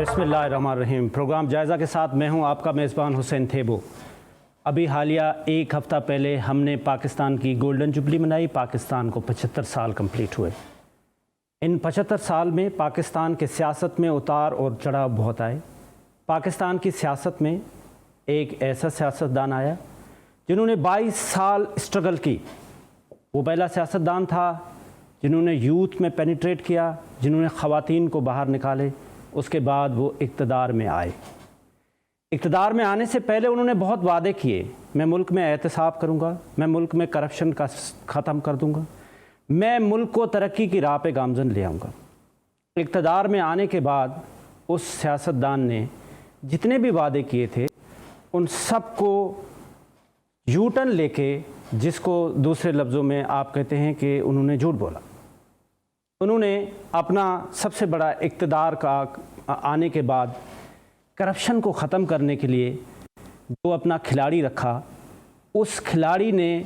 बिस्मिल्लाहिर्रहमानिर्रहीम। प्रोग्राम जायज़ा के साथ मैं हूं आपका मेज़बान हुसैन थेबो। अभी हालिया एक हफ़्ता पहले हमने पाकिस्तान की गोल्डन जुबली मनाई। पाकिस्तान को 75 साल कंप्लीट हुए। इन 75 साल में पाकिस्तान के सियासत में उतार और चढ़ाव बहुत आए। पाकिस्तान की सियासत में एक ऐसा सियासतदान आया जिन्होंने 22 साल स्ट्रगल की। वो पहला सियासतदान था जिन्होंने यूथ में पेनिट्रेट किया, जिन्होंने ख़वातीन को बाहर निकाले। उसके बाद वो इक़्तिदार में आए। इक़्तिदार में आने से पहले उन्होंने बहुत वादे किए। मैं मुल्क में एहतसाब करूँगा, मैं मुल्क में करप्शन का ख़त्म कर दूँगा, मैं मुल्क को तरक्की की राह पे गामज़न ले आऊँगा। इक़्तिदार में आने के बाद उस सियासतदान ने जितने भी वादे किए थे उन सब को यू टर्न लेके, जिसको दूसरे लफ्ज़ों में आप कहते हैं कि उन्होंने झूठ बोला। उन्होंने अपना सबसे बड़ा इक़्तिदार का आने के बाद करप्शन को ख़त्म करने के लिए जो अपना खिलाड़ी रखा, उस खिलाड़ी ने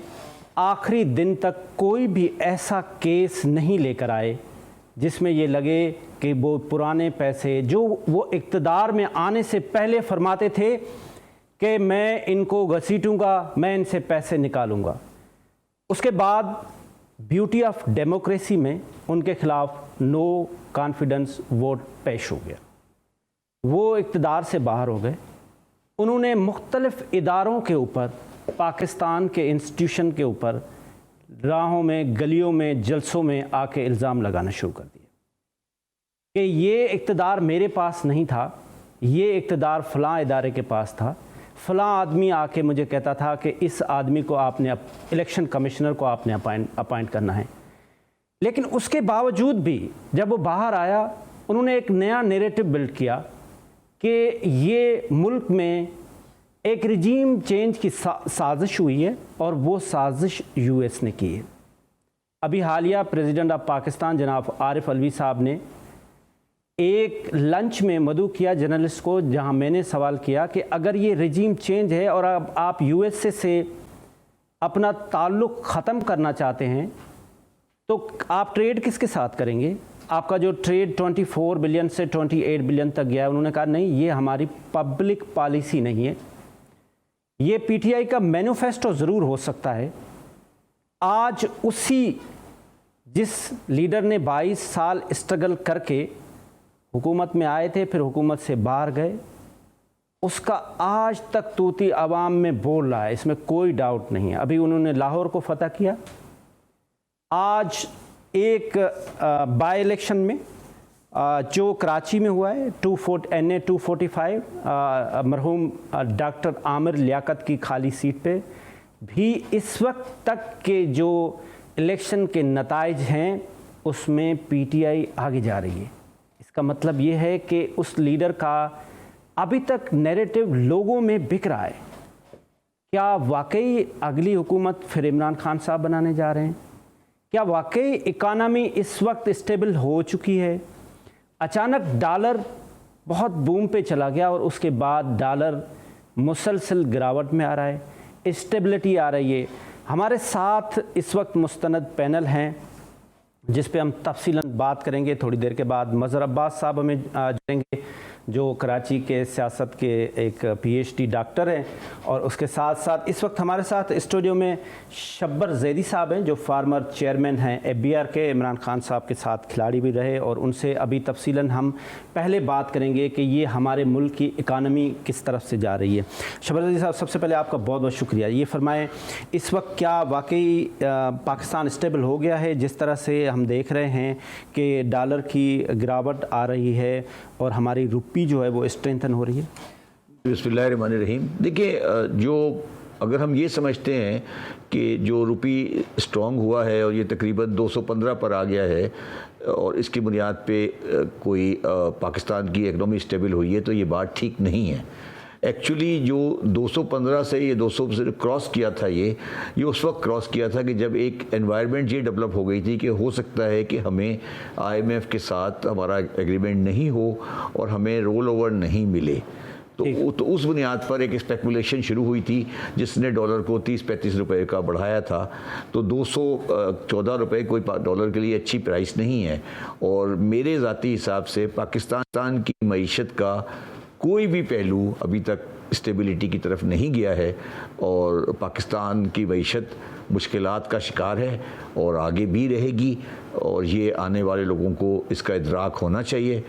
आखिरी दिन तक कोई भी ऐसा केस नहीं लेकर आए जिसमें ये लगे कि वो पुराने पैसे जो वो इक़्तिदार में आने से पहले फरमाते थे कि मैं इनको घसीटूँगा, मैं इनसे पैसे निकालूँगा। उसके बाद ब्यूटी ऑफ डेमोक्रेसी में उनके ख़िलाफ़ नो कॉन्फिडेंस वोट पेश हो गया। वो इक़्तिदार से बाहर हो गए। उन्होंने मुख्तलिफ़ इदारों के ऊपर, पाकिस्तान के इंस्टीट्यूशन के ऊपर, राहों में, गलियों में, जलसों में आके इल्ज़ाम लगाना शुरू कर दिए कि ये इक़्तिदार मेरे पास नहीं था, ये इक़्तिदार फ़लाँ इदारे के पास था, फ़लाँ आदमी आके मुझे कहता था कि इस आदमी को आपने, इलेक्शन कमिश्नर को आपने अपॉइंट करना है। लेकिन उसके बावजूद भी जब वो बाहर आया, उन्होंने एक नया नैरेटिव बिल्ड किया कि ये मुल्क में एक रिजीम चेंज की साजिश हुई है और वो साजिश यूएस ने की है। अभी हालिया प्रेसिडेंट ऑफ पाकिस्तान जनाब आरिफ अलवी साहब ने एक लंच में मदऊ किया जर्नलिस्ट को, जहां मैंने सवाल किया कि अगर ये रिजीम चेंज है और अब आप यूएस से अपना ताल्लुक़ ख़त्म करना चाहते हैं तो आप ट्रेड किसके साथ करेंगे? आपका जो ट्रेड 24 बिलियन से 28 बिलियन तक गया है। उन्होंने कहा नहीं, ये हमारी पब्लिक पॉलिसी नहीं है। ये पीटीआई का मैनिफेस्टो ज़रूर हो सकता है। आज उसी जिस लीडर ने 22 साल स्ट्रगल करके हुकूमत में आए थे, फिर हुकूमत से बाहर गए, उसका आज तक तूती आवाम में बोल रहा है, इसमें कोई डाउट नहीं है। अभी उन्होंने लाहौर को फतह किया। आज एक बाई इलेक्शन में जो कराची में हुआ है, NA 245 मरहूम डॉक्टर आमिर लियाकत की खाली सीट पे भी इस वक्त तक के जो इलेक्शन के नताइज हैं उसमें पीटीआई आगे जा रही है। इसका मतलब ये है कि उस लीडर का अभी तक नैरेटिव लोगों में बिक रहा है। क्या वाकई अगली हुकूमत फिर इमरान खान साहब बनाने जा रहे हैं? क्या वाकई इकानमी इस वक्त स्टेबल हो चुकी है? अचानक डॉलर बहुत बूम पे चला गया और उसके बाद डॉलर मुसलसल गिरावट में आ रहा है, स्टेबिलिटी आ रही है। हमारे साथ इस वक्त मुस्तनद पैनल हैं जिस पे हम तफसीलन बात करेंगे। थोड़ी देर के बाद मज़हर अब्बास साहब हमें जुड़ेंगे जो कराची के सियासत के एक PhD डॉक्टर हैं, और उसके साथ साथ इस वक्त हमारे साथ स्टूडियो में शब्बर जैदी साहब हैं जो फार्मर चेयरमैन हैं FBR के, इमरान खान साहब के साथ खिलाड़ी भी रहे, और उनसे अभी तफसीलन हम पहले बात करेंगे कि ये हमारे मुल्क की इकानमी किस तरफ से जा रही है। शब्बर जैदी साहब, सबसे पहले आपका बहुत बहुत शुक्रिया। ये फरमाएँ, इस वक्त क्या वाकई पाकिस्तान स्टेबल हो गया है जिस तरह से हम देख रहे हैं कि डॉलर की गिरावट आ रही है और हमारी रुपी जो है वो स्ट्रेंथन हो रही है? बिस्मिल्लाहिर्रहमानिर्रहीम। देखिए, जो अगर हम ये समझते हैं कि जो रुपी स्ट्रॉन्ग हुआ है और ये तकरीबन 215 पर आ गया है और इसकी बुनियाद पे कोई पाकिस्तान की इकनॉमी स्टेबल हुई है, तो ये बात ठीक नहीं है। एक्चुअली जो 215 से ये 200 से क्रॉस किया था, ये उस वक्त क्रॉस किया था कि जब एक एनवायरनमेंट ये डेवलप हो गई थी कि हो सकता है कि हमें IMF के साथ हमारा एग्रीमेंट नहीं हो और हमें रोल ओवर नहीं मिले। तो उस बुनियाद पर एक स्पेकुलेशन शुरू हुई थी जिसने डॉलर को 30-35 रुपए का बढ़ाया था। तो 214 रुपए कोई डॉलर के लिए अच्छी प्राइस नहीं है। और मेरे ज़ाती हिसाब से पाकिस्तान की मईशत का कोई भी पहलू अभी तक स्टेबिलिटी की तरफ नहीं गया है और पाकिस्तान की मईशत मुश्किलात का शिकार है और आगे भी रहेगी। और ये आने वाले लोगों को इसका इदराक होना चाहिए,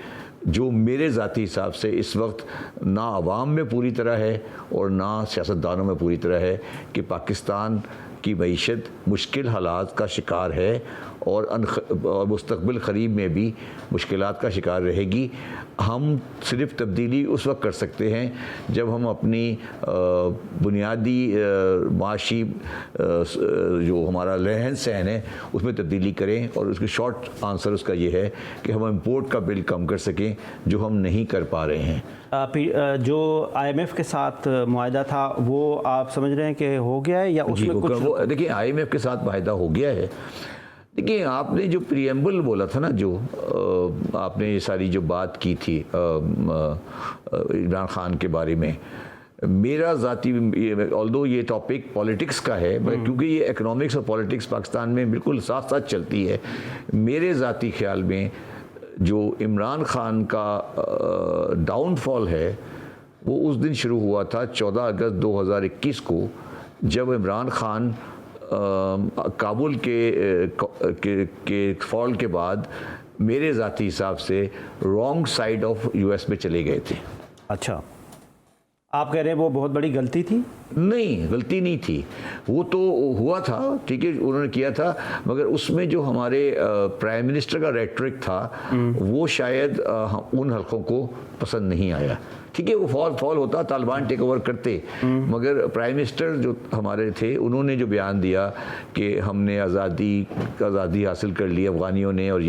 जो मेरे ज़ाती हिसाब से इस वक्त ना आवाम में पूरी तरह है और ना सियासतदानों में पूरी तरह है कि पाकिस्तान की मईशत मुश्किल हालात का शिकार है और मुस्तक़बिल क़रीब में भी मुश्किलात का शिकार रहेगी। हम सिर्फ तब्दीली उस वक्त कर सकते हैं जब हम अपनी बुनियादी माशी जो हमारा रहन सहन है उसमें तब्दीली करें। और उसकी शॉर्ट आंसर उसका ये है कि हम इंपोर्ट का बिल कम कर सकें, जो हम नहीं कर पा रहे हैं। जो IMF के साथ मुआहदा था वो आप समझ रहे हैं कि हो गया है या उसमें कुछ? देखिए, IMF के साथ मुआहदा हो गया है। देखिए, आपने जो प्रीएम्बल बोला था ना, जो आपने ये सारी जो बात की थी इमरान खान के बारे में, मेरा ज़ाती ऑल्दो ये टॉपिक पॉलिटिक्स का है, क्योंकि ये इकोनॉमिक्स और पॉलिटिक्स पाकिस्तान में बिल्कुल साथ साथ चलती है। मेरे ज़ाती ख्याल में जो इमरान खान का डाउनफॉल है वो उस दिन शुरू हुआ था 14 अगस्त 2021 को, जब इमरान खान काबुल के फॉल के बाद मेरे ज़ाती हिसाब से रॉन्ग साइड ऑफ US में चले गए थे। अच्छा, आप कह रहे हैं वो बहुत बड़ी गलती थी? नहीं, गलती नहीं थी, वो तो हुआ था, ठीक है, उन्होंने किया था, मगर उसमें जो हमारे प्राइम मिनिस्टर का रेटरिक था वो शायद उन हलकों को पसंद नहीं आया। ठीक है, वो फॉल होता, तालिबान टेक ओवर करते, मगर प्राइम मिनिस्टर जो हमारे थे उन्होंने जो बयान दिया कि हमने आज़ादी हासिल कर ली अफ़गानियों ने, और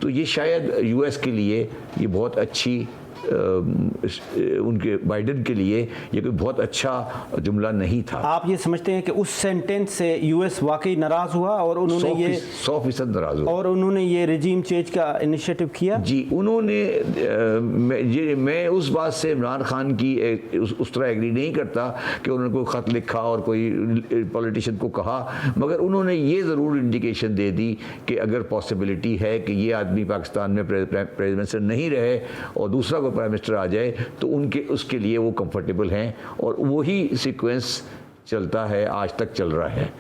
तो ये शायद US के लिए ये बहुत अच्छी उनके बाइडेन के लिए ये कोई बहुत अच्छा जुमला नहीं था। आप ये समझते हैं कि उस सेंटेंस से US वाकई नाराज़ हुआ और उन्होंने 100% नाराज़ हुआ और उन्होंने ये रेजिम चेंज का इनिशिएटिव किया? जी, उन्होंने मैं उस बात से इमरान खान की उस तरह एग्री नहीं करता कि उन्होंने कोई ख़त लिखा और कोई पॉलिटिशियन को कहा, मगर उन्होंने ये ज़रूर इंडिकेशन दे दी कि अगर पॉसिबिलिटी है कि ये आदमी पाकिस्तान में प्राइम मिनिस्टर नहीं रहे और दूसरा कोई प्राइम मिनिस्टर आ जाए तो उसके लिए वो कंफर्टेबल हैं, और वही सीक्वेंस चलता है, आज तक चल रहा है।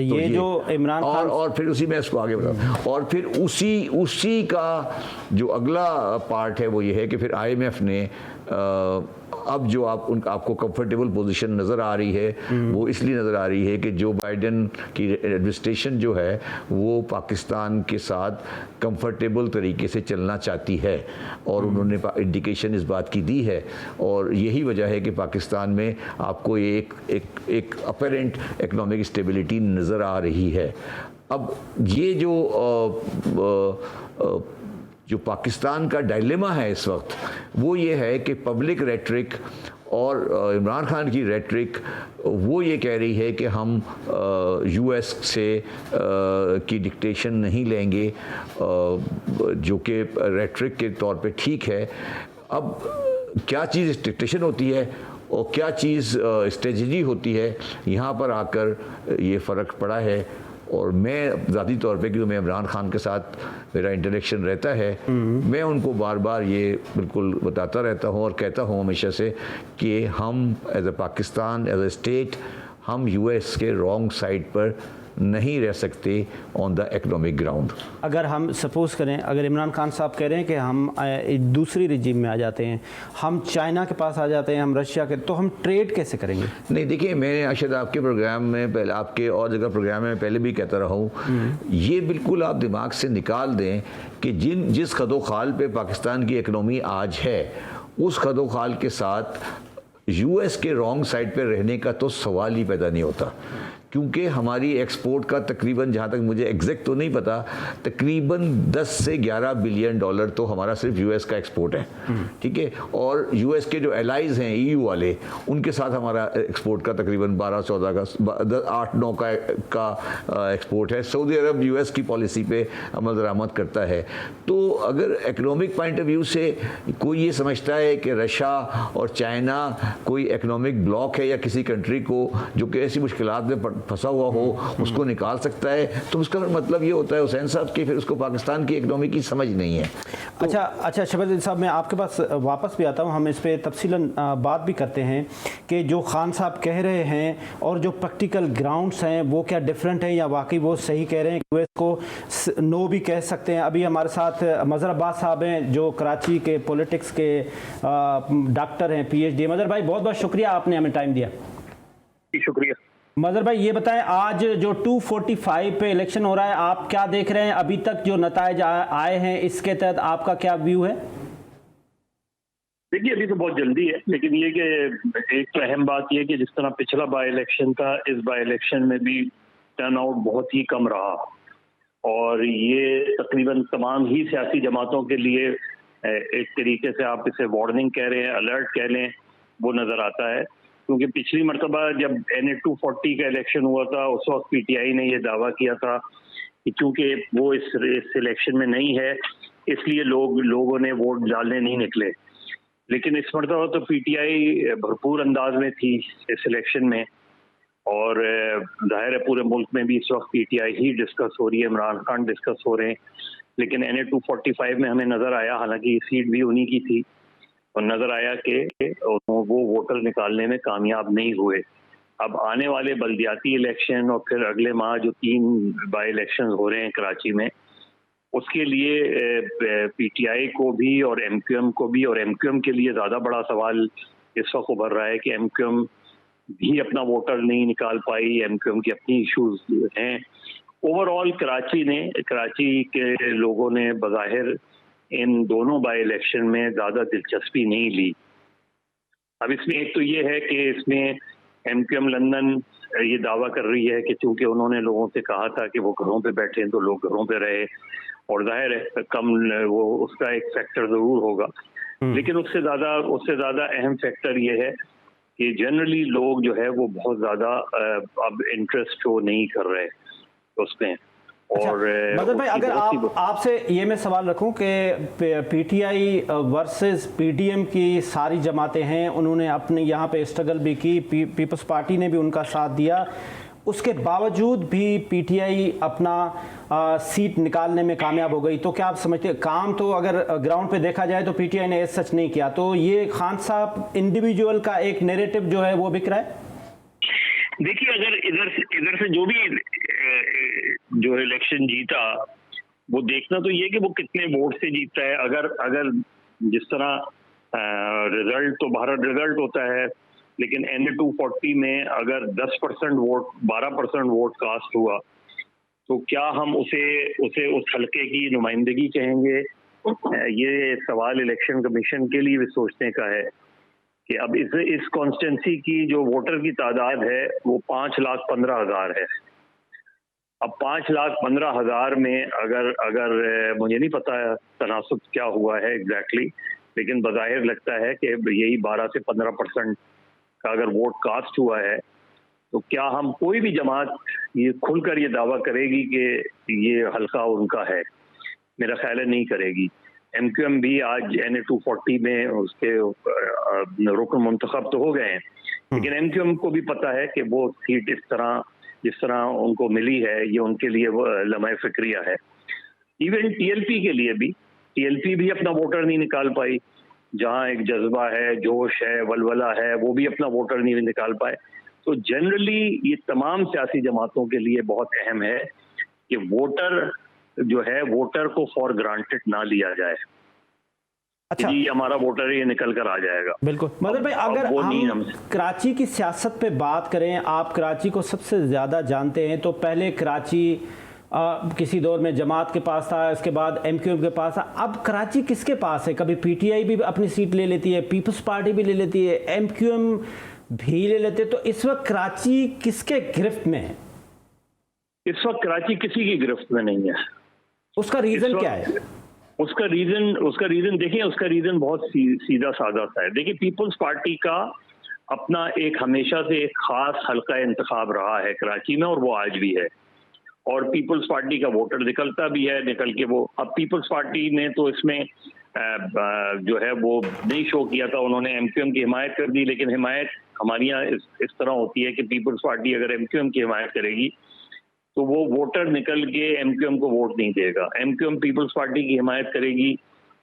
ये जो इमरान खान और फिर उसी में इसको आगे बढ़ा, और फिर उसी का जो अगला पार्ट है वो ये है कि फिर IMF ने अब जो आपको कंफर्टेबल पोजीशन नज़र आ रही है वो इसलिए नज़र आ रही है कि जो बाइडेन की एडमिनिस्ट्रेशन जो है वो पाकिस्तान के साथ कंफर्टेबल तरीके से चलना चाहती है, और उन्होंने इंडिकेशन इस बात की दी है, और यही वजह है कि पाकिस्तान में आपको एक अपरेंट इकोनॉमिक स्टेबिलिटी नज़र आ रही है। अब ये जो पाकिस्तान का डायलेमा है इस वक्त वो ये है कि पब्लिक रेटरिक और इमरान खान की रेटरिक वो ये कह रही है कि हम US से की डिक्टेशन नहीं लेंगे, जो कि रेटरिक के तौर पे ठीक है। अब क्या चीज़ डिक्टेशन होती है और क्या चीज़ स्ट्रेटजी होती है, यहाँ पर आकर ये फ़र्क पड़ा है। और मैं ज़ाती तौर पे, क्योंकि मैं इमरान खान के साथ मेरा इंटरेक्शन रहता है, मैं उनको बार बार ये बिल्कुल बताता रहता हूँ और कहता हूँ हमेशा से कि हम as a Pakistan, as a state, हम US के रॉन्ग साइड पर नहीं रह सकते ऑन द इकोनॉमिक ग्राउंड। अगर हम सपोज करें, अगर इमरान खान साहब कह रहे हैं कि हम दूसरी रिजीम में आ जाते हैं, हम चाइना के पास आ जाते हैं, हम रशिया के, तो हम ट्रेड कैसे करेंगे? नहीं, देखिए, मैंने शायद आपके प्रोग्राम में पहले, आपके और जगह प्रोग्राम में पहले भी कहता रहा हूँ, ये बिल्कुल आप दिमाग से निकाल दें कि जिस खदोखाल पे पाकिस्तान की इकनॉमी आज है, उस खदोखाल के साथ US के रॉन्ग साइड पे रहने का तो सवाल ही पैदा नहीं होता। क्योंकि हमारी एक्सपोर्ट का तकरीबन, जहाँ तक मुझे एग्जैक्ट तो नहीं पता, तकरीबन 10 से 11 बिलियन डॉलर तो हमारा सिर्फ यूएस का एक्सपोर्ट है, ठीक है। और यूएस के जो एलाइज हैं ईयू वाले, उनके साथ हमारा एक्सपोर्ट का तकरीबन 12-14 का 8-9 का एक्सपोर्ट है। सऊदी अरब यूएस की पॉलिसी पे अमल दरामद करता है। तो अगर इकोनॉमिक पॉइंट ऑफ व्यू से कोई ये समझता है कि रशिया और चाइना कोई इकोनॉमिक ब्लॉक है या किसी कंट्री को जो कि ऐसी मुश्किलात में फंसा हुआ हो उसको निकाल सकता है, तो उसका मतलब ये होता है हुसैन साहब कि फिर उसको पाकिस्तान की इकोनॉमी की समझ नहीं है। तो अच्छा शफीउद्दीन साहब, मैं आपके पास वापस भी आता हूँ, हम इस पे तफसीलन बात भी करते हैं कि जो खान साहब कह रहे हैं और जो प्रैक्टिकल ग्राउंड्स हैं वो क्या डिफरेंट है या वाकई वो सही कह रहे हैं, यूएस को नो भी कह सकते हैं। अभी हमारे साथ मजहर अब्बास साहब हैं जो कराची के पॉलिटिक्स के डॉक्टर हैं, पीएचडी। मजहर भाई बहुत बहुत शुक्रिया, आपने हमें टाइम दिया। शुक्रिया। मजहर भाई ये बताएं, आज जो 245 पे इलेक्शन हो रहा है, आप क्या देख रहे हैं? अभी तक जो नताइज आए हैं इसके तहत आपका क्या व्यू है? देखिए, अभी तो बहुत जल्दी है, लेकिन ये कि एक तो अहम बात ये कि जिस तरह पिछला बाई इलेक्शन था, इस बाई इलेक्शन में भी टर्नआउट बहुत ही कम रहा और ये तकरीबन तमाम ही सियासी जमातों के लिए एक तरीके से आप इसे वार्निंग कह रहे हैं, अलर्ट कह लें, वो नजर आता है। क्योंकि पिछली मरतबा जब NA 240 का इलेक्शन हुआ था, उस वक्त PTI ने ये दावा किया था कि क्योंकि वो इस इलेक्शन में नहीं है इसलिए लोगों ने वोट डालने नहीं निकले। लेकिन इस मरतबा तो PTI भरपूर अंदाज में थी इस इलेक्शन में और जाहिर है पूरे मुल्क में भी इस वक्त PTI ही डिस्कस हो रही है, इमरान खान डिस्कस हो रहे हैं। लेकिन NA 245 में हमें नजर आया, हालांकि सीट भी उन्हीं की थी, और नजर आया कि वो वोटर निकालने में कामयाब नहीं हुए। अब आने वाले बल्दियाती इलेक्शन और फिर अगले माह जो 3 बाई इलेक्शन हो रहे हैं कराची में, उसके लिए PTI को भी और MQM को भी, और MQM के लिए ज़्यादा बड़ा सवाल इस वक्त उभर रहा है कि MQM भी अपना वोटर नहीं निकाल पाई, MQM की अपनी इश्यूज हैं। ओवरऑल कराची के लोगों ने बज़ाहिर इन दोनों बाई इलेक्शन में ज़्यादा दिलचस्पी नहीं ली। अब इसमें एक तो ये है कि इसमें MQM लंदन ये दावा कर रही है कि चूंकि उन्होंने लोगों से कहा था कि वो घरों पे बैठे तो लोग घरों पे रहे, और जाहिर है कम वो उसका एक फैक्टर ज़रूर होगा। लेकिन उससे ज़्यादा अहम फैक्टर ये है कि जनरली लोग जो है वो बहुत ज़्यादा अब इंटरेस्ट शो नहीं कर रहे उसमें। अच्छा, और मदन भाई, अगर आपसे ये मैं सवाल रखूं कि PTI वर्सेस PDM की सारी जमातें हैं, उन्होंने अपने यहाँ पे स्ट्रगल भी की, पीपल्स पार्टी ने भी उनका साथ दिया, उसके बावजूद भी PTI अपना सीट निकालने में कामयाब हो गई। तो क्या आप समझते हैं, काम तो अगर ग्राउंड पे देखा जाए तो PTI ने ऐसा सच नहीं किया, तो ये खान साहब इंडिविजुअल का एक नैरेटिव जो है वो बिक रहा है? देखिए, अगर इधर से जो भी जो इलेक्शन जीता, वो देखना तो ये कि वो कितने वोट से जीतता है। अगर जिस तरह रिजल्ट तो भारत रिजल्ट होता है, लेकिन NA 240 में अगर 10% वोट 12% वोट कास्ट हुआ तो क्या हम उसे उस हल्के की नुमाइंदगी कहेंगे? ये सवाल इलेक्शन कमीशन के लिए भी सोचने का है कि अब इस कॉन्स्टिट्यूंसी की जो वोटर की तादाद है वो 5,15,000 है। अब 5,15,000 में अगर मुझे नहीं पता तनासुब क्या हुआ है एग्जैक्टली, लेकिन बज़ाहिर लगता है कि यही 12 से 15% का अगर वोट कास्ट हुआ है, तो क्या हम कोई भी जमात ये खुलकर ये दावा करेगी कि ये हल्का उनका है? मेरा ख्याल है नहीं करेगी। MQM भी आज NA 240 में उसके रुकन मुंतखब तो हो गए हैं, लेकिन MQM को भी पता है कि वो सीट जिस तरह उनको मिली है ये उनके लिए लम्हा फिक्रिया है। इवन TLP भी अपना वोटर नहीं निकाल पाई, जहां एक जज्बा है, जोश है, वलवला है, वो भी अपना वोटर नहीं निकाल पाए। तो जनरली ये तमाम सियासी जमातों के लिए बहुत अहम है कि वोटर को फॉर ग्रांटेड ना लिया जाए। अच्छा, ये हमारा वोटर ये निकल कर आ जाएगा। बिल्कुल। मदन भाई, अगर हम कराची की सियासत पे बात करें, आप कराची को सबसे ज़्यादा जानते हैं, तो पहले कराची किसी दौर में जमात के पास था, इसके बाद MQM के पास था, अब कराची किसके पास है? कभी PTI भी अपनी सीट ले लेती है, पीपल्स पार्टी भी ले लेती है, MQM भी ले लेते। तो इस वक्त कराची किसके गिरफ्त में है? इस वक्त कराची किसी की गिरफ्त में नहीं है। उसका रीजन क्या है? उसका रीजन देखिए, उसका रीजन बहुत सीधा साधा सा है। देखिए, पीपल्स पार्टी का अपना एक हमेशा से एक खास हल्का इंतखाब रहा है कराची में, और वो आज भी है। और पीपल्स पार्टी का वोटर निकलता भी है, निकल के वो अब पीपल्स पार्टी ने तो इसमें जो है वो नहीं शो किया था, उन्होंने एमक्यूएम की हिमायत कर दी। लेकिन हिमायत हमारे यहाँ इस तरह होती है कि पीपल्स पार्टी अगर एमक्यूएम की हिमायत करेगी तो वो वोटर निकल के एमक्यूएम को वोट नहीं देगा। एमक्यूएम पीपल्स पार्टी की हिमायत करेगी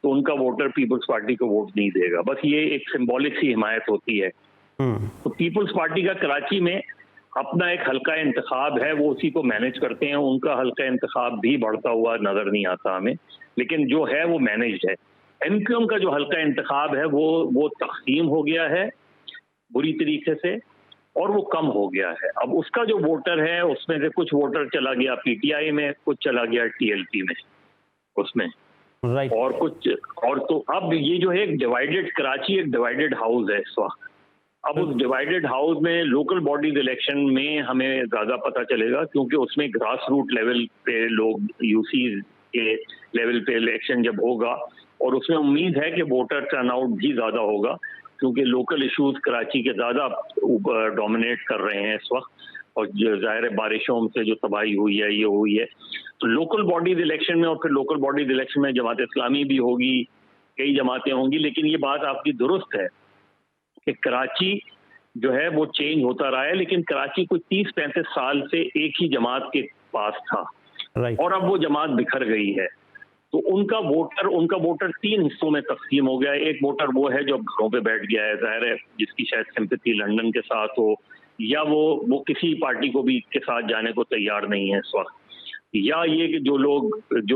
तो उनका वोटर पीपल्स पार्टी को वोट नहीं देगा। बस ये एक सिंबॉलिक सी हिमायत होती है। तो पीपल्स पार्टी का कराची में अपना एक हल्का इंतखाब है, वो उसी को मैनेज करते हैं। उनका हल्का इंतखाब भी बढ़ता हुआ नजर नहीं आता हमें, लेकिन जो है वो मैनेज्ड है। एमक्यूएम का जो हल्का इंतखाब है वो तकसीम हो गया है बुरी तरीके से, और वो कम हो गया है। अब उसका जो वोटर है उसमें से कुछ वोटर चला गया पीटीआई में, कुछ चला गया टीएलपी में उसमें, राइट। और तो अब ये जो है एक डिवाइडेड कराची, एक डिवाइडेड हाउस है इस वक्त। अब उस डिवाइडेड हाउस में लोकल बॉडीज इलेक्शन में हमें ज्यादा पता चलेगा, क्योंकि उसमें ग्रास रूट लेवल पे लोग यूसी के लेवल पे इलेक्शन जब होगा, और उसमें उम्मीद है कि वोटर टर्नआउट भी ज्यादा होगा, क्योंकि लोकल इश्यूज कराची के ज्यादा डोमिनेट कर रहे हैं इस वक्त। और जाहिर है बारिशों से जो तबाही हुई है ये हुई है, तो लोकल बॉडीज इलेक्शन में, और फिर लोकल बॉडीज इलेक्शन में जमात इस्लामी भी होगी, कई जमातें होंगी। लेकिन ये बात आपकी दुरुस्त है कि कराची जो है वो चेंज होता रहा है, लेकिन कराची कुछ 30-35 साल से एक ही जमात के पास था, राइट। और अब वो जमात बिखर गई है। तो उनका वोटर 3 हिस्सों में तकसीम हो गया है। एक वोटर वो है जो घरों पे बैठ गया है, जाहिर है जिसकी शायद सिंपैथी लंदन के साथ हो, या वो किसी पार्टी को भी के साथ जाने को तैयार नहीं है इस वक्त, या ये कि जो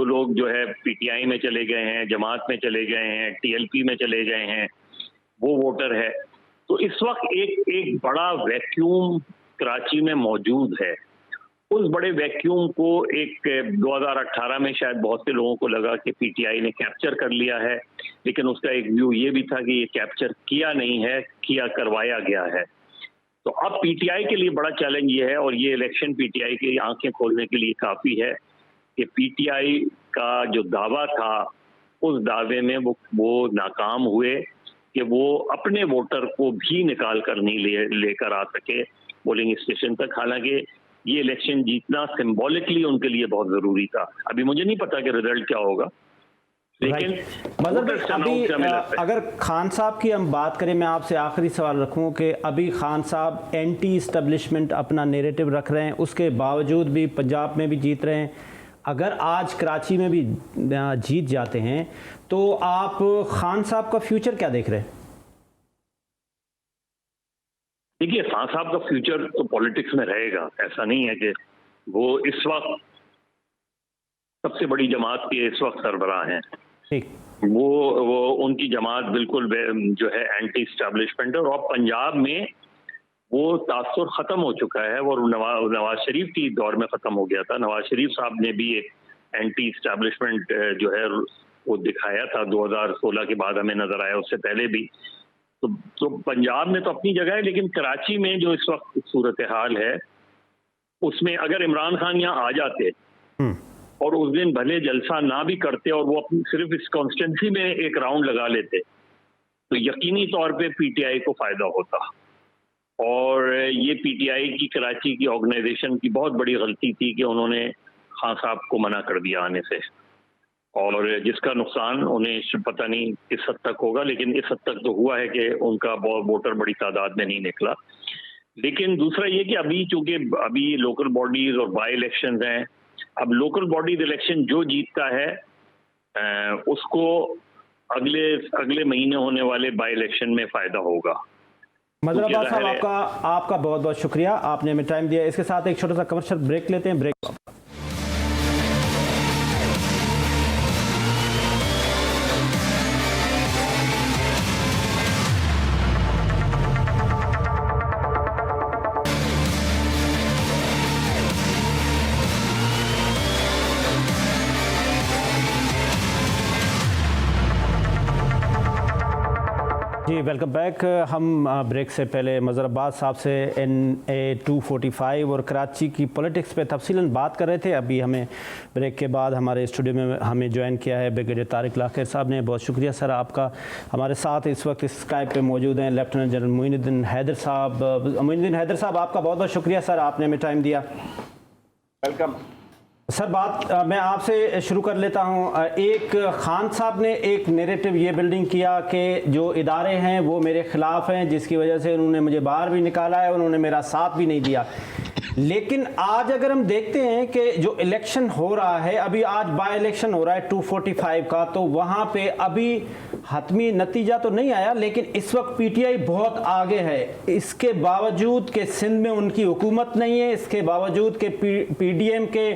लोग जो है पीटीआई में चले गए हैं, जमात में चले गए हैं, टीएलपी में चले गए हैं, वो वोटर है। तो इस वक्त एक बड़ा वैक्यूम कराची में मौजूद है। उस बड़े वैक्यूम को 2018 में शायद बहुत से लोगों को लगा कि पीटीआई ने कैप्चर कर लिया है, लेकिन उसका एक व्यू ये भी था कि ये कैप्चर किया नहीं है, करवाया गया है। तो अब पीटीआई के लिए बड़ा चैलेंज ये है, और ये इलेक्शन पीटीआई की आंखें खोलने के लिए काफी है, कि पीटीआई का जो दावा था उस दावे में वो नाकाम हुए कि वो अपने वोटर को भी निकाल कर नहीं लेकर आ सके पोलिंग स्टेशन तक। हालांकि ये इलेक्शन जीतना सिंबॉलिकली उनके लिए बहुत जरूरी था। अभी मुझे नहीं पता कि रिजल्ट क्या होगा, लेकिन मतलब अभी अगर खान साहब की हम बात करें, मैं आपसे आखिरी सवाल रखूं कि अभी खान साहब एंटी इस्टेब्लिशमेंट अपना नैरेटिव रख रहे हैं, उसके बावजूद भी पंजाब में भी जीत रहे हैं। अगर आज कराची में भी जीत जाते हैं तो आप खान साहब का फ्यूचर क्या देख रहे हैं? देखिए, खान साहब का फ्यूचर तो पॉलिटिक्स में रहेगा, ऐसा नहीं है कि वो इस वक्त सबसे बड़ी जमात के इस वक्त सरबराह हैं। वो उनकी जमात बिल्कुल जो है एंटी स्टैब्लिशमेंट है, और पंजाब में वो तासुर खत्म हो चुका है, और नवाज शरीफ की दौर में खत्म हो गया था। नवाज शरीफ साहब ने भी एक एंटी स्टैब्लिशमेंट जो है वो दिखाया था 2016 के बाद, हमें नजर आया, उससे पहले भी। तो पंजाब में तो अपनी जगह है, लेकिन कराची में जो इस वक्त सूरत हाल है उसमें अगर इमरान खान यहाँ आ जाते और उस दिन भले जलसा ना भी करते और वो अपनी सिर्फ इस कॉन्स्टिट्यूंसी में एक राउंड लगा लेते, तो यकीनी तौर पे पीटीआई को फायदा होता। और ये पीटीआई की कराची की ऑर्गेनाइजेशन की बहुत बड़ी गलती थी कि उन्होंने खान साहब को मना कर दिया आने से, और जिसका नुकसान उन्हें पता नहीं किस हद तक होगा, लेकिन इस हद तक तो हुआ है कि उनका वोटर बड़ी तादाद में नहीं निकला। लेकिन दूसरा ये कि अभी चूंकि अभी लोकल बॉडीज और बाई इलेक्शन हैं, अब लोकल बॉडीज इलेक्शन जो जीतता है उसको अगले महीने होने वाले बाई इलेक्शन में फायदा होगा। मजहर अब्बास साहब, आपका बहुत बहुत शुक्रिया, आपने हमें टाइम दिया। इसके साथ एक छोटा सा कमर्शियल ब्रेक लेते हैं। ब्रेक जी वेलकम बैक। हम ब्रेक से पहले मज़हर अब्बास साहब से NA 245 और कराची की पॉलिटिक्स पे तफसीलन बात कर रहे थे। अभी हमें ब्रेक के बाद हमारे स्टूडियो में हमें ज्वाइन किया है ब्रिगेडियर तारिक लाखिर साहब ने। बहुत शुक्रिया सर आपका। हमारे साथ इस वक्त स्काइप पे मौजूद हैं लेफ्टिनेंट जनरल मोइनुद्दीन हैदर साहब। मोइनुद्दीन हैदर साहब आपका बहुत बहुत शुक्रिया सर, आपने हमें टाइम दिया। Welcome sir. बात मैं आपसे शुरू कर लेता हूं। एक खान साहब ने एक नैरेटिव ये बिल्डिंग किया कि जो इदारे हैं वो मेरे ख़िलाफ़ हैं, जिसकी वजह से उन्होंने मुझे बाहर भी निकाला है, उन्होंने मेरा साथ भी नहीं दिया। लेकिन आज अगर हम देखते हैं कि जो इलेक्शन हो रहा है, अभी आज बाय इलेक्शन हो रहा है 245 का, तो वहाँ पे अभी हतमी नतीजा तो नहीं आया, लेकिन इस वक्त PTI बहुत आगे है। इसके बावजूद कि सिंध में उनकी हुकूमत नहीं है, इसके बावजूद कि PDM के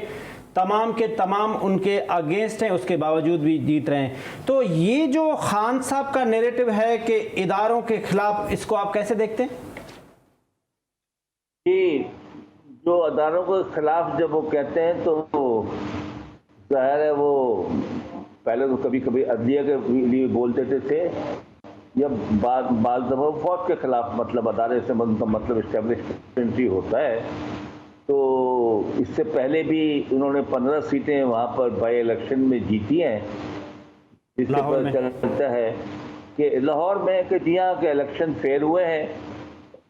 तमाम उनके अगेंस्ट हैं, उसके बावजूद भी जीत रहे हैं। तो ये जो खान साहब का नैरेटिव है कि इदारों के खिलाफ, इसको आप कैसे देखते हैं? जी, जो अदारों के खिलाफ जब वो कहते हैं तो जाहिर है वो पहले तो कभी कभी अदलिया के लिए बोलते थे या बाल दफा फौज के खिलाफ, मतलब अदारे से मतलब इस्टेब्लिशमेंट ही होता है। तो इससे पहले भी उन्होंने 15 सीटें वहाँ पर बाई इलेक्शन में जीती हैं, जिससे पता चलता है कि लाहौर में कि यहाँ के इलेक्शन फेयर हुए हैं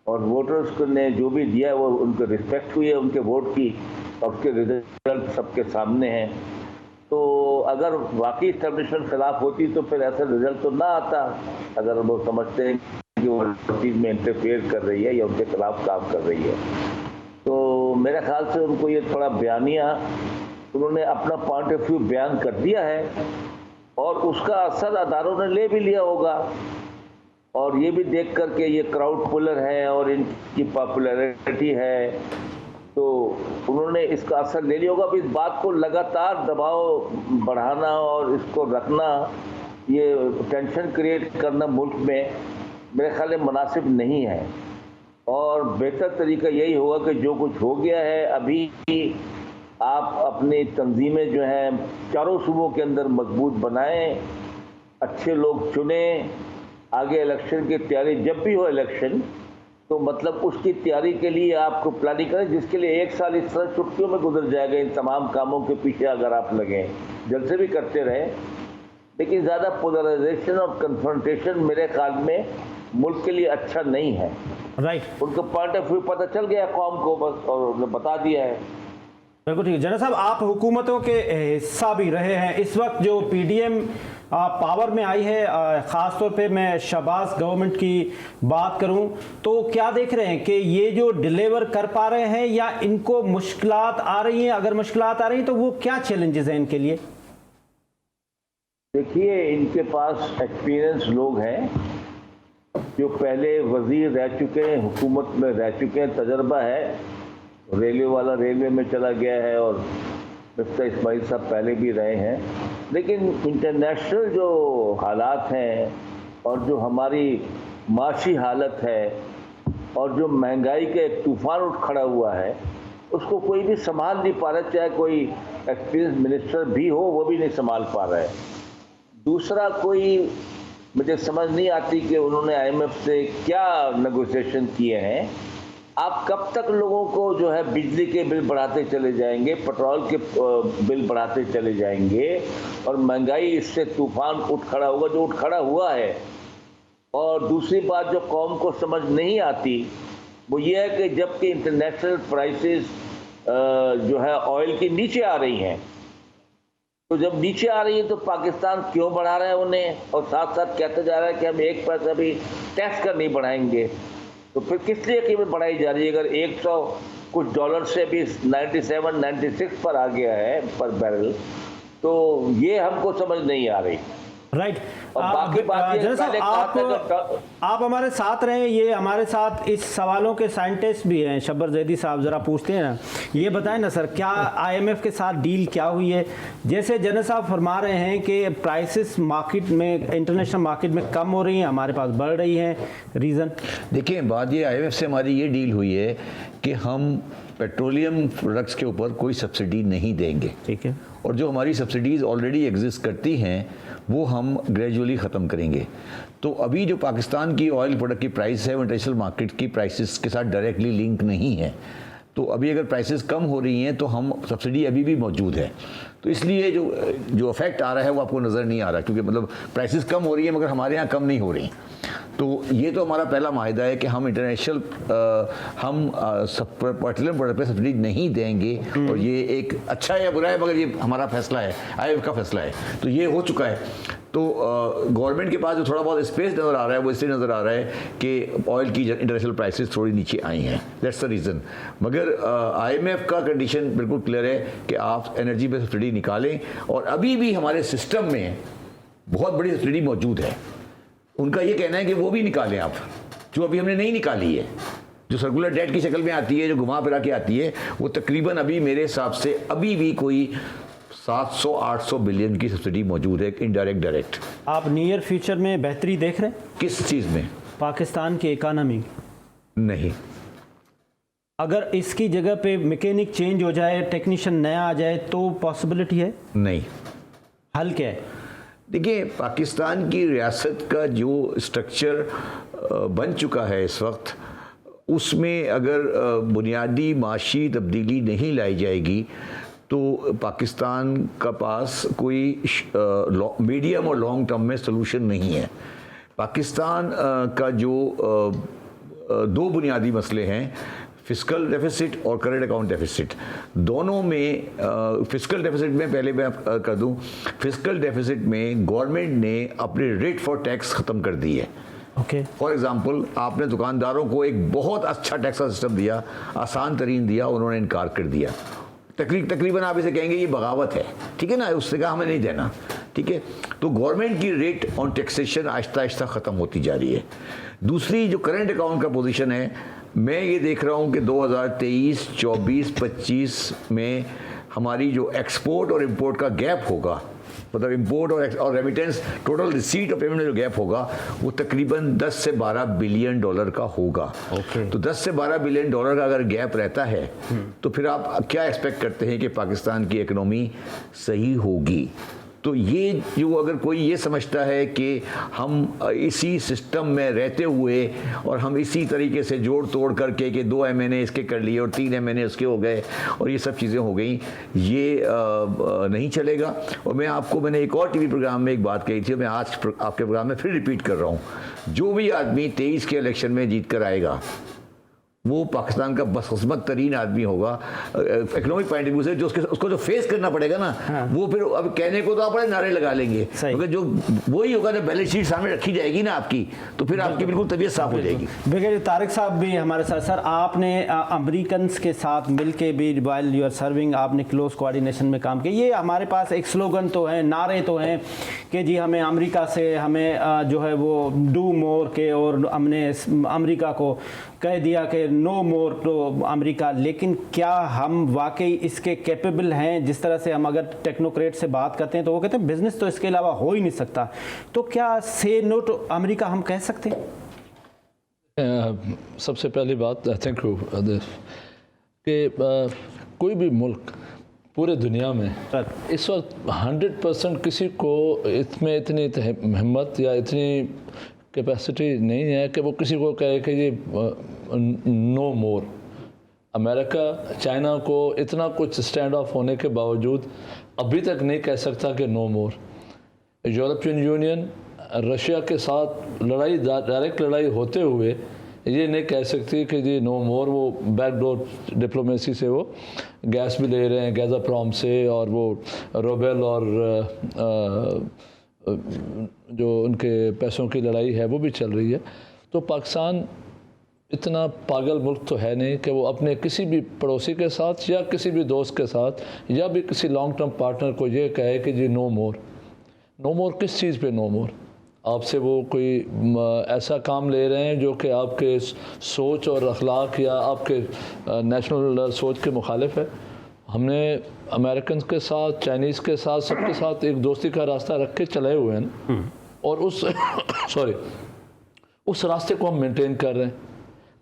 और वोटर्स ने जो भी दिया है वो उनको रिस्पेक्ट हुई है उनके वोट की, और उसके रिजल्ट सबके सामने हैं। तो अगर वाकई इस्टेब्लिशमेंट खिलाफ होती तो फिर ऐसा रिजल्ट तो ना आता, अगर वो समझते हैं कि वो चीज़ में इंटरफेयर कर रही है या उनके खिलाफ काम कर रही है। तो मेरे ख्याल से उनको ये थोड़ा बयानिया, उन्होंने अपना पॉइंट ऑफ व्यू बयान कर दिया है और उसका असर अदारों ने ले भी लिया होगा, और ये भी देख कर के ये क्राउड पुलर है और इनकी पॉपुलैरिटी है, तो उन्होंने इसका असर ले लिया होगा। अब इस बात को लगातार दबाव बढ़ाना और इसको रखना, ये टेंशन क्रिएट करना मुल्क में मेरे ख्याल में मुनासिब नहीं है, और बेहतर तरीका यही होगा कि जो कुछ हो गया है अभी आप अपनी तंजीमें जो हैं चारों सूबों के अंदर मजबूत बनाएं, अच्छे लोग चुनें, आगे इलेक्शन की तैयारी जब भी हो इलेक्शन तो मतलब उसकी तैयारी के लिए आपको प्लानिंग करें, जिसके लिए 1 साल इस तरह छुट्टियों में गुजर जाएगा। इन तमाम कामों के पीछे अगर आप लगें, जल्द से भी करते रहें, लेकिन ज़्यादा पोलराइजेशन और कन्फ्रंटेशन मेरे ख्याल में मुल्क के लिए अच्छा नहीं है। राइट। उनका पॉइंट ऑफ व्यू पता चल गया कौम को बस, और उन्होंने बता दिया है। बिल्कुल ठीक है। जनरल साहब, आप हुकूमतों के हिस्सा भी रहे हैं। इस वक्त जो PDM पावर में आई है, ख़ास तौर पे मैं शहबाज गवर्नमेंट की बात करूं, तो क्या देख रहे हैं कि ये जो डिलीवर कर पा रहे हैं या इनको मुश्किलात आ रही हैं? अगर मुश्किलात आ रही हैं तो वो क्या चैलेंजेस हैं इनके लिए? देखिए, इनके पास एक्सपीरियंस लोग हैं जो पहले वजीर रह चुके हैं, हुकूमत में रह चुके हैं, तजर्बा है। रेलवे वाला रेलवे में चला गया है और मिफ्ता इस्माइल साहब पहले भी रहे हैं। लेकिन इंटरनेशनल जो हालात हैं और जो हमारी माशी हालत है और जो महंगाई का एक तूफान उठ खड़ा हुआ है, उसको कोई भी संभाल नहीं पा रहा, चाहे कोई एक्सपीरियंस मिनिस्टर भी हो वो भी नहीं संभाल पा रहा है। दूसरा, कोई मुझे समझ नहीं आती कि उन्होंने IMF से क्या नेगोशिएशन किए हैं। आप कब तक लोगों को जो है बिजली के बिल बढ़ाते चले जाएंगे, पेट्रोल के बिल बढ़ाते चले जाएंगे, और महंगाई इससे तूफान उठ खड़ा होगा जो उठ खड़ा हुआ है। और दूसरी बात जो कौम को समझ नहीं आती वो ये है कि जबकि इंटरनेशनल प्राइसेस जो है ऑयल की नीचे आ रही हैं, तो जब नीचे आ रही है तो पाकिस्तान क्यों बढ़ा रहा है उन्हें, और साथ साथ कहते जा रहा है कि हम 1 पैसा भी टैक्स कर नहीं बढ़ाएंगे। तो फिर किस लिए कीमत बढ़ाई जा रही है? अगर 100 कुछ डॉलर से भी 97, 96 पर आ गया है पर बैरल, तो ये हमको समझ नहीं आ रही। राइट। बाकी आप हमारे साथ रहे, ये हमारे साथ इस सवालों के साइंटिस्ट भी हैं, शब्बर जैदी साहब, ज़रा पूछते हैं ना, ये बताएं ना सर, क्या IMF के साथ डील क्या हुई है? जैसे जनरल साहब फरमा रहे हैं कि प्राइसेस मार्केट में, इंटरनेशनल मार्केट में कम हो रही हैं, हमारे पास बढ़ रही हैं, रीज़न? देखिए, बात ये IMF से हमारी ये डील हुई है कि हम पेट्रोलियम प्रोडक्ट्स के ऊपर कोई सब्सिडी नहीं देंगे। ठीक है। और जो हमारी सब्सिडीज़ ऑलरेडी एग्जिस्ट करती हैं वो हम ग्रेजुअली ख़त्म करेंगे। तो अभी जो पाकिस्तान की ऑयल प्रोडक्ट की प्राइस है वो इंटरनेशनल मार्केट की प्राइसेस के साथ डायरेक्टली लिंक नहीं है। तो अभी अगर प्राइसेस कम हो रही हैं तो हम सब्सिडी अभी भी मौजूद है। तो इसलिए जो इफेक्ट आ रहा है वो आपको नज़र नहीं आ रहा, क्योंकि मतलब प्राइसेस कम हो रही है मगर हमारे यहाँ कम नहीं हो रही। तो ये तो हमारा पहला माहिदा है कि हम इंटरनेशनल पेट्रोलियम प्रोडक्ट पे सब्सिडी नहीं देंगे। और ये एक अच्छा है या बुरा है मगर ये हमारा फैसला है, IMF का फैसला है, तो ये हो चुका है। तो गवर्नमेंट के पास जो थोड़ा बहुत स्पेस नज़र आ रहा है वो इससे नज़र आ रहा है कि ऑयल की इंटरनेशनल प्राइसेस थोड़ी नीचे आई हैं, दैट्स द रीज़न। मगर IMF का कंडीशन बिल्कुल क्लियर है कि आप एनर्जी पे सब्सिडी निकालें, और अभी भी हमारे सिस्टम में बहुत बड़ी सब्सिडी मौजूद है। उनका ये कहना है कि वो भी निकालें आप, जो अभी हमने नहीं निकाली है, जो सर्कुलर डेट की शक्ल में आती है, जो घुमा फिरा के आती है, वो तकरीबन अभी मेरे हिसाब से अभी भी कोई 700-800 बिलियन की सब्सिडी मौजूद है, इनडायरेक्ट डायरेक्ट। आप नियर फ्यूचर में बेहतरी देख रहे हैं किस चीज़ में? पाकिस्तान की इकानमी? नहीं। अगर इसकी जगह पे मैकेनिक चेंज हो जाए, टेक्नीशियन नया आ जाए तो पॉसिबिलिटी है? नहीं। हल क्या है? देखिए, पाकिस्तान की रियासत का जो स्ट्रक्चर बन चुका है इस वक्त, उसमें अगर बुनियादी माशी तब्दीली नहीं लाई जाएगी तो पाकिस्तान का पास कोई मीडियम और लॉन्ग टर्म में सलूशन नहीं है। पाकिस्तान का जो दो बुनियादी मसले हैं, फिस्कल डेफिसिट और करंट अकाउंट डेफिसिट, दोनों में फिस्कल डेफिसिट में पहले मैं कर दूं, फिस्कल डेफिसिट में गवर्नमेंट ने अपने रेट फॉर टैक्स ख़त्म कर दी है। ओके। फॉर एग्जांपल, आपने दुकानदारों को एक बहुत अच्छा टैक्स का सिस्टम दिया, आसान तरीन दिया, उन्होंने इनकार कर दिया। तकरीबन आप इसे कहेंगे ये बगावत है, ठीक है ना, उससे कहा हमें नहीं देना, ठीक है। तो गवर्नमेंट की rate on taxation Aahista Aahista ख़त्म होती जा रही है। दूसरी जो करंट अकाउंट का पोजीशन है, मैं ये देख रहा हूँ कि 2023, 24, 25 में हमारी जो एक्सपोर्ट और इंपोर्ट का गैप होगा, मतलब इंपोर्ट और रेमिटेंस टोटल रिसीट और पेमेंट में जो गैप होगा वो तकरीबन 10 से 12 बिलियन डॉलर का होगा। तो 10 से 12 बिलियन डॉलर का अगर गैप रहता है तो फिर आप क्या एक्सपेक्ट करते हैं कि पाकिस्तान की इकोनॉमी सही होगी? तो ये जो अगर कोई ये समझता है कि हम इसी सिस्टम में रहते हुए और हम इसी तरीके से जोड़ तोड़ करके कि 2 MNA इसके कर लिए और 3 MNA उसके हो गए और ये सब चीज़ें हो गई, ये नहीं चलेगा। और मैंने एक और TV प्रोग्राम में एक बात कही थी, मैं आज आपके प्रोग्राम में फिर रिपीट कर रहा हूँ, जो भी आदमी 23 के इलेक्शन में जीत कर आएगा वो पाकिस्तान का बदकिस्मत तरीन आदमी होगा इकोनॉमिक पॉइंट ऑफ व्यू से, जो उसको जो फेस करना पड़ेगा ना। हाँ। वो फिर अब कहने को तो आप बड़े नारे लगा लेंगे, क्योंकि जो वही होगा जब बैलेंस शीट सामने रखी जाएगी ना आपकी, तो फिर आपकी बिल्कुल तबीयत साफ हो जाएगी। ब्रिगेडियर तारिक साहब भी हमारे साथ। सर, आपने अमेरिकन के साथ मिल के भी वाइल यू आर सर्विंग, आपने क्लोज कोऑर्डिनेशन में काम किया। ये हमारे पास एक स्लोगन तो है, नारे तो हैं कि जी हमें अमेरिका से हमें जो है वो डू मोर के, और हमने अमेरिका को कह दिया कि नो मोर टू अमेरिका। लेकिन क्या हम वाकई इसके कैपेबल हैं? जिस तरह से हम अगर टेक्नोक्रेट से बात करते हैं तो वो कहते हैं बिजनेस तो इसके अलावा हो ही नहीं सकता, तो क्या से नो टू अमेरिका हम कह सकते हैं? सबसे पहली बात थैंक यू कि कोई भी मुल्क पूरे दुनिया में इस वक्त 100% किसी को इसमें इतनी हिम्मत या इतनी कैपेसिटी नहीं है कि वो किसी को कहे कि ये नो मोर। अमेरिका चाइना को इतना कुछ स्टैंड ऑफ होने के बावजूद अभी तक नहीं कह सकता कि नो मोर। यूरोपियन यूनियन रशिया के साथ लड़ाई, डायरेक्ट लड़ाई होते हुए ये नहीं कह सकती कि जी नो मोर। वो बैकडोर डिप्लोमेसी से वो गैस भी ले रहे हैं गैज़ाप्रॉम से, और वो रोबेल और जो उनके पैसों की लड़ाई है वो भी चल रही है। तो पाकिस्तान इतना पागल मुल्क तो है नहीं कि वो अपने किसी भी पड़ोसी के साथ या किसी भी दोस्त के साथ या भी किसी लॉन्ग टर्म पार्टनर को ये कहे कि जी नो मोर। नो मोर किस चीज़ पे नो मोर? आपसे वो कोई ऐसा काम ले रहे हैं जो कि आपके सोच और अखलाक या आपके नेशनल सोच के मुखालिफ है। हमने अमेरिकन के साथ, चाइनीज़ के साथ, सबके साथ एक दोस्ती का रास्ता रख के चले हुए हैं और उस रास्ते को हम मेंटेन कर रहे हैं।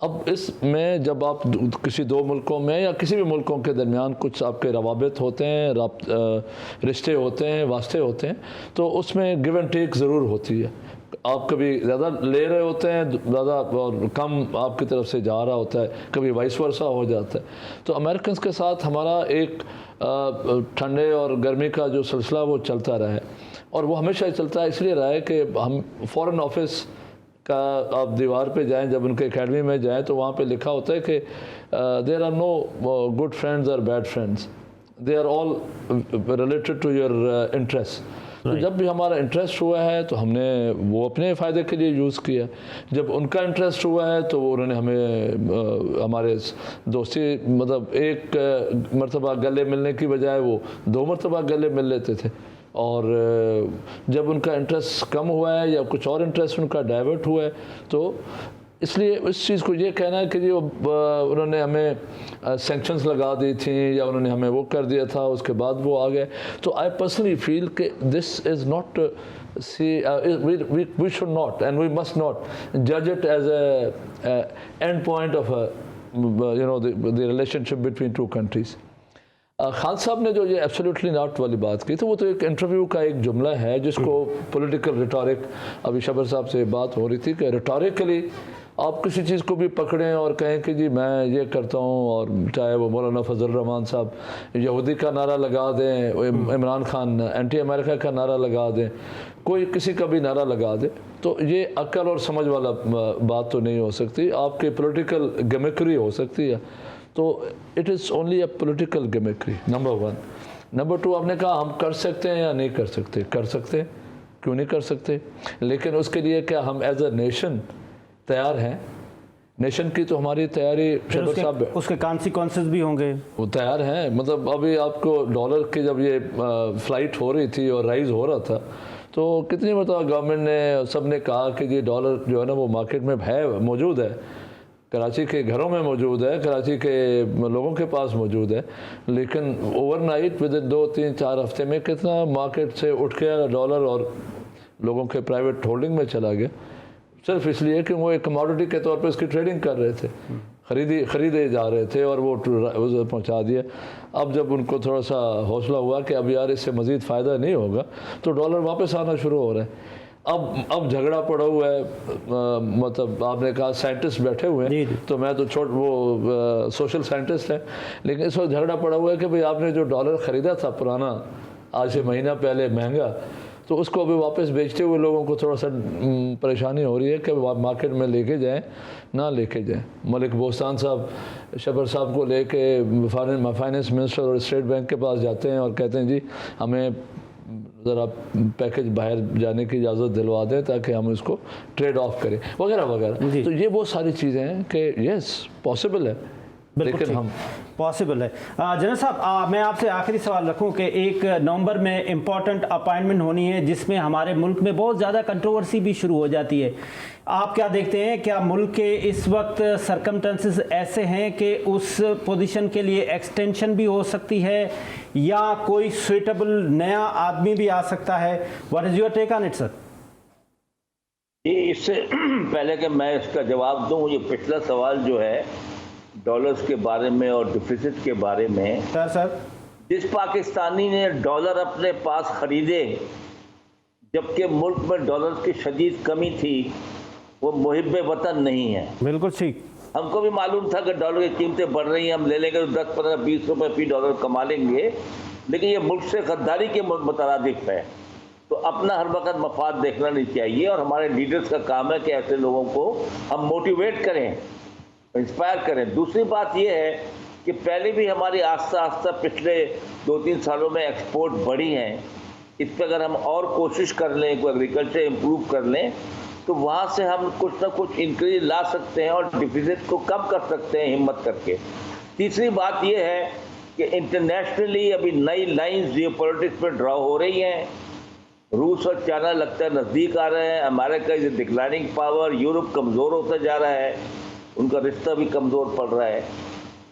अब इसमें जब आप किसी दो मुल्कों में या किसी भी मुल्कों के दरमियान कुछ आपके रवाबित होते हैं, रिश्ते होते हैं, वास्ते होते हैं, तो उसमें गिव एंड टेक ज़रूर होती है। आप कभी ज़्यादा ले रहे होते हैं, ज़्यादा और कम आपकी तरफ से जा रहा होता है, कभी वाइस वर्सा हो जाता है। तो अमेरिकन के साथ हमारा एक ठंडे और गर्मी का जो सिलसिला वो चलता रहा है, और वो हमेशा चलता है इसलिए रहा है कि हम फॉरेन ऑफिस का आप दीवार पे जाएं, जब उनके एकेडमी में जाएं तो वहाँ पे लिखा होता है कि there are no good friends और bad friends, they are all related to your interest. तो जब भी हमारा इंटरेस्ट हुआ है तो हमने वो अपने फ़ायदे के लिए यूज़ किया, जब उनका इंटरेस्ट हुआ है तो उन्होंने हमें हमारे दोस्ती मतलब एक मरतबा गले मिलने की बजाय वो 2 मरतबा गले मिल लेते थे, और जब उनका इंटरेस्ट कम हुआ है या कुछ और इंटरेस्ट उनका डाइवर्ट हुआ है तो इसलिए इस चीज़ को ये कहना है कि जो उन्होंने हमें सैंक्शंस लगा दी थी या उन्होंने हमें वो कर दिया था उसके बाद वो आ गए, तो आई पर्सनली फील कि this is not we should not and we must not जज it as a end point of the relationship between 2 countries. Khan साहब ने जो ये एब्सोल्युटली नॉट वाली बात की, तो वो तो एक इंटरव्यू का एक जुमला है जिसको पॉलिटिकल रिटोरिक, अभी शबर साहब से बात हो रही थी कि रिटोरिकली आप किसी चीज़ को भी पकड़ें और कहें कि जी मैं ये करता हूँ, और चाहे वो मौलाना फजल रहमान साहब यहूदी का नारा लगा दें, इमरान खान एंटी अमेरिका का नारा लगा दें, कोई किसी का भी नारा लगा दे, तो ये अक्ल और समझ वाला बात तो नहीं हो सकती, आपकी पॉलिटिकल गिमिक्री हो सकती है। तो it is only a political gimmickry, number 1। Number 2, आपने कहा हम कर सकते हैं या नहीं कर सकते, कर सकते हैं, क्यों नहीं कर सकते, लेकिन उसके लिए क्या हम एज अ नेशन तैयार हैं? नेशन की तो हमारी तैयारी शबर साहब उसके कॉन्सिक्वेंसेस भी होंगे, वो तैयार हैं। मतलब अभी आपको डॉलर की जब ये फ्लाइट हो रही थी और राइज हो रहा था, तो कितनी मतलब गवर्नमेंट ने सब ने कहा कि ये डॉलर जो है ना वो मार्केट में है, मौजूद है, कराची के घरों में मौजूद है, कराची के लोगों के पास मौजूद है, लेकिन ओवरनाइट विद इन 2-3-4 हफ्ते में कितना मार्केट से उठ गया डॉलर और लोगों के प्राइवेट होल्डिंग में चला गया, सिर्फ इसलिए कि वो एक कमोडिटी के तौर पे इसकी ट्रेडिंग कर रहे थे, खरीदे जा रहे थे और वो पहुंचा दिया। अब जब उनको थोड़ा सा हौसला हुआ कि अब यार इससे मज़ीद फ़ायदा नहीं होगा, तो डॉलर वापस आना शुरू हो रहा है। अब झगड़ा पड़ा हुआ है, मतलब आपने कहा साइंटिस्ट बैठे हुए हैं, तो मैं तो वो सोशल साइंटिस्ट है, लेकिन इस वक्त झगड़ा पड़ा हुआ है कि भाई आपने जो डॉलर ख़रीदा था पुराना आज से महीना पहले महंगा, तो उसको अभी वापस बेचते हुए लोगों को थोड़ा सा परेशानी हो रही है कि मार्केट में लेके जाएं ना लेके जाएं। मलिक बोस्तान साहब शबर साहब को लेके फाइनेंस मिनिस्टर और स्टेट बैंक के पास जाते हैं और कहते हैं जी हमें ज़रा पैकेज बाहर जाने की इजाज़त दिलवा दें ताकि हम इसको ट्रेड ऑफ करें वगैरह वगैरह। तो ये बहुत सारी चीज़ें हैं कि यस पॉसिबल है, लेकिन हम पॉसिबल है। जनरल साहब, मैं आपसे आखिरी सवाल रखूं कि 1 नवंबर में इम्पॉर्टेंट अपॉइंटमेंट होनी है जिसमें हमारे मुल्क में बहुत ज़्यादा कंट्रोवर्सी भी शुरू हो जाती है। आप क्या देखते हैं, क्या मुल्क के इस वक्त सर्कमस्टेंसेस ऐसे हैं कि उस पोजीशन के लिए एक्सटेंशन भी हो सकती है या कोई सुइटेबल नया आदमी भी आ सकता है? What is your take on it sir? इससे पहले कि मैं इसका जवाब दूं, ये पिछला सवाल जो है डॉलर्स के बारे में और डिफिसिट के बारे में, सर जिस पाकिस्तानी ने डॉलर अपने पास खरीदे जबकि मुल्क में डॉलर की शदीद कमी थी, वो मुहिब्बे वतन नहीं है। बिल्कुल ठीक। हमको भी मालूम था कि डॉलर की कीमतें बढ़ रही हैं, हम ले लेंगे तो 10, 15, 20 रुपए फी डॉलर कमा लेंगे, लेकिन ये मुल्क से गद्दारी के मुतरादिफ है। तो अपना हर वक्त मफाद देखना नहीं चाहिए, और हमारे लीडर्स का काम है कि ऐसे लोगों को हम मोटिवेट करें, इंस्पायर करें। दूसरी बात यह है कि पहले भी हमारी आस्ता आस्ता पिछले 2-3 सालों में एक्सपोर्ट बढ़ी हैं, इस पर अगर हम और कोशिश कर लें, कोई एग्रीकल्चर इम्प्रूव कर लें, तो वहाँ से हम कुछ ना कुछ इंक्रीज ला सकते हैं और डिफिसिट को कम कर सकते हैं हिम्मत करके। तीसरी बात यह है कि इंटरनेशनली अभी नई लाइन्स जियोपॉलिटिक्स में ड्रॉ हो रही हैं। रूस और चाइना लगता है नज़दीक आ रहे हैं, America is declining power, Europe कमज़ोर होता जा रहा है, उनका रिश्ता भी कमज़ोर पड़ रहा है।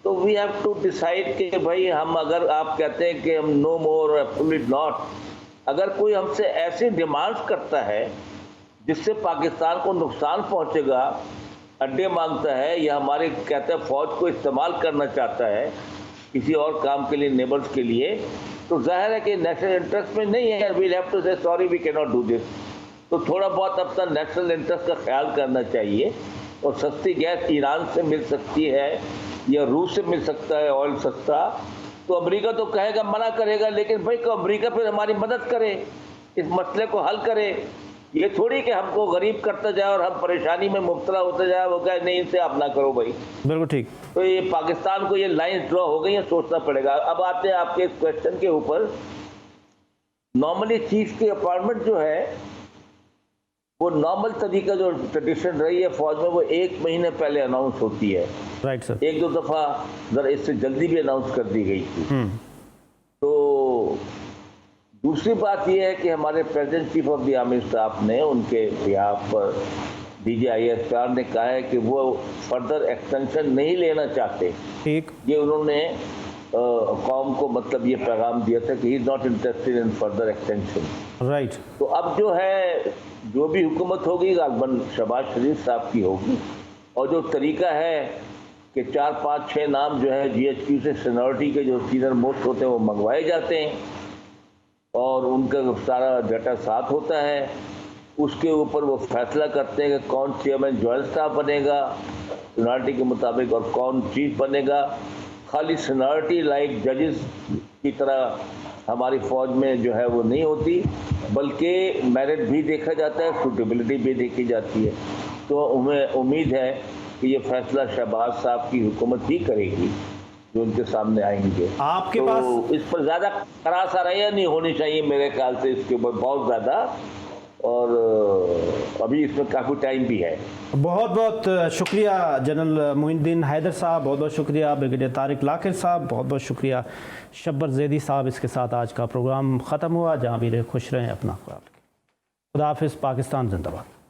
तो वी हैव टू डिसाइड कि भाई हम, अगर आप कहते हैं कि हम नो मोर एब्सोल्यूट नॉट, अगर कोई हमसे ऐसी डिमांड्स करता है जिससे पाकिस्तान को नुकसान पहुंचेगा अड्डे मांगता है या हमारे कहते हैं फौज को इस्तेमाल करना चाहता है किसी और काम के लिए, नेबर्स के लिए, तो जाहिर है कि नेशनल इंटरेस्ट में नहीं है। We'll have to say sorry we can not do this. तो थोड़ा बहुत अपना नेशनल इंटरेस्ट का ख्याल करना चाहिए। और सस्ती गैस ईरान से मिल सकती है या रूस से मिल सकता है ऑयल सस्ता, तो अमेरिका तो कहेगा, मना करेगा, लेकिन भाई को अमेरिका फिर हमारी मदद करे, इस मसले को हल करे। ये थोड़ी कि हमको गरीब करता जाए और हम परेशानी में मुब्तला होते जाए, वो कहे नहीं इनसे आप ना करो भाई। बिल्कुल ठीक। तो ये पाकिस्तान को ये लाइन ड्रॉ हो गई है, सोचना पड़ेगा। अब आते हैं आपके इस क्वेश्चन के ऊपर। नॉर्मली चीफ की अपॉइंटमेंट जो है वो नॉर्मल तरीका जो ट्रेडिशन रही है फौज में, वो 1 महीने पहले अनाउंस होती है। Right sir. 1-2 दफ़ा जरा इससे जल्दी भी अनाउंस कर दी गई थी। तो दूसरी बात यह है कि हमारे president chief of the army staff ने उनके बिहाफ पर DGISR ने कहा है कि वो फर्दर एक्सटेंशन नहीं लेना चाहते। ठीक। ये उन्होंने कौम को मतलब ये पैगाम दिया था कि he is not interested in further extension. Right. तो अब जो है जो भी हुकूमत होगी गालबन शहबाज शरीफ साहब की होगी, और जो तरीका है कि 4, 5, 6 नाम जो है GHQ से सीनियरिटी के जो सीनियर मोस्ट होते हैं वो मंगवाए जाते हैं और उनका सारा डाटा साथ होता है। उसके ऊपर वो फैसला करते हैं कि कौन चेयरमैन जॉइंट स्टाफ बनेगा सीनियरिटी के मुताबिक और कौन चीफ बनेगा। खाली सीनियरिटी लाइक जजेस की तरह हमारी फौज में जो है वो नहीं होती, बल्कि मेरिट भी देखा जाता है, सूटेबिलिटी भी देखी जाती है। तो हमें उम्मीद है कि ये फैसला शहबाज साहब की हुकूमत ही करेगी जो उनके सामने आएंगे। आपके तो पास इस पर ज़्यादा करास रैया नहीं होनी चाहिए मेरे ख्याल से, इसके ऊपर बहुत ज़्यादा, और अभी इसमें काफ़ी टाइम भी है। बहुत बहुत शुक्रिया जनरल मोइनुद्दीन हैदर साहब, बहुत बहुत शुक्रिया ब्रिगेडियर तारिक लाकिर साहब, बहुत बहुत शुक्रिया शब्बर जैदी साहब। इसके साथ आज का प्रोग्राम ख़त्म हुआ। जहाँ भी रहे खुश रहें, अपना ख्याल रखें। खुदा हाफिज़। पाकिस्तान जिंदाबाद।